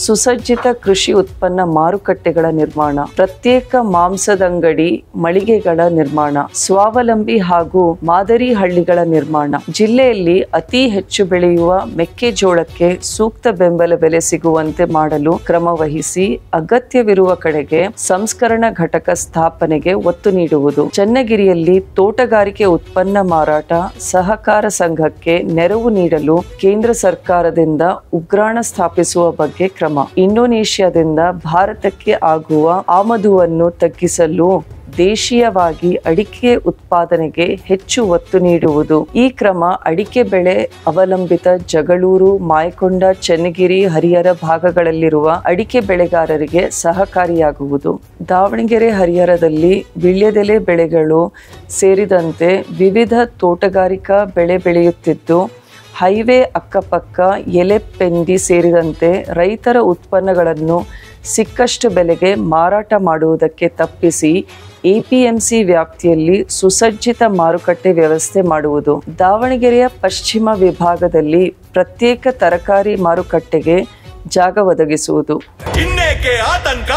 ಸುಸಜ್ಜಿತ ಕೃಷಿ ಉತ್ಪನ್ನ ಮಾರುಕಟ್ಟೆಗಳ ನಿರ್ಮಾಣ, ಪ್ರತ್ಯೇಕ ಮಾಂಸದಂಗಡಿ ಮಳಿಗೆಗಳ ನಿರ್ಮಾಣ, ಸ್ವಾವಲಂಬಿ ಹಾಗೂ ಮಾದರಿ ಹಳ್ಳಿಗಳ ನಿರ್ಮಾಣ, ಜಿಲ್ಲೆಯಲ್ಲಿ ಅತಿ ಹೆಚ್ಚು ಬೆಳೆಯುವ ಮೆಕ್ಕೆಜೋಳಕ್ಕೆ ಸೂಕ್ತ ಬೆಂಬಲ ಬೆಲೆ ಸಿಗುವಂತೆ ಮಾಡಲು ಕ್ರಮ ವಹಿಸಿ ಅಗತ್ಯವಿರುವ ಕಡೆಗೆ ಸಂಸ್ಕರಣಾ ಘಟಕ ಸ್ಥಾಪನೆಗೆ ಒತ್ತು ನೀಡುವುದು. ಚನ್ನಗಿರಿಯಲ್ಲಿ ತೋಟಗಾರಿಕೆ ಉತ್ಪನ್ನ ಮಾರಾಟ ಸಹಕಾರ ಸಂಘಕ್ಕೆ ನೆರವು ನೀಡಲು ಕೇಂದ್ರ ಸರ್ಕಾರದಿಂದ ಉಗ್ರಾಣ ಸ್ಥಾಪಿಸುವ ಬಗ್ಗೆ ಕ್ರಮ. ಇಂಡೋನೇಷ್ಯಾದಿಂದ ಭಾರತಕ್ಕೆ ಆಗುವ ಆಮದುವನ್ನು ತಗ್ಗಿಸಲು ದೇಶೀಯವಾಗಿ ಅಡಿಕೆ ಉತ್ಪಾದನೆಗೆ ಹೆಚ್ಚು ಒತ್ತು ನೀಡುವುದು. ಈ ಕ್ರಮ ಅಡಿಕೆ ಬೆಳೆ ಅವಲಂಬಿತ ಜಗಳೂರು, ಮಾಯಕೊಂಡ, ಚನ್ನಗಿರಿ, ಹರಿಹರ ಭಾಗಗಳಲ್ಲಿರುವ ಅಡಿಕೆ ಬೆಳೆಗಾರರಿಗೆ ಸಹಕಾರಿಯಾಗುವುದು. ದಾವಣಗೆರೆ, ಹರಿಹರದಲ್ಲಿ ವೀಳ್ಯದೆಲೆ ಬೆಳೆಗಳು ಸೇರಿದಂತೆ ವಿವಿಧ ತೋಟಗಾರಿಕಾ ಬೆಳೆ ಬೆಳೆಯುತ್ತಿದ್ದು, ಹೈವೇ ಅಕ್ಕಪಕ್ಕ ಎಲೆಪೆಂಡಿ ಸೇರಿದಂತೆ ರೈತರ ಉತ್ಪನ್ನಗಳನ್ನು ಸಿಕ್ಕಷ್ಟು ಬೆಲೆಗೆ ಮಾರಾಟ ಮಾಡುವುದಕ್ಕೆ ತಪ್ಪಿಸಿ ಎಪಿಎಂಸಿ ವ್ಯಾಪ್ತಿಯಲ್ಲಿ ಸುಸಜ್ಜಿತ ಮಾರುಕಟ್ಟೆ ವ್ಯವಸ್ಥೆ ಮಾಡುವುದು. ದಾವಣಗೆರೆಯ ಪಶ್ಚಿಮ ವಿಭಾಗದಲ್ಲಿ ಪ್ರತ್ಯೇಕ ತರಕಾರಿ ಮಾರುಕಟ್ಟೆಗೆ ಜಾಗ ಒದಗಿಸುವುದು. ಇನ್ನೇಕೆ ಆತಂಕ?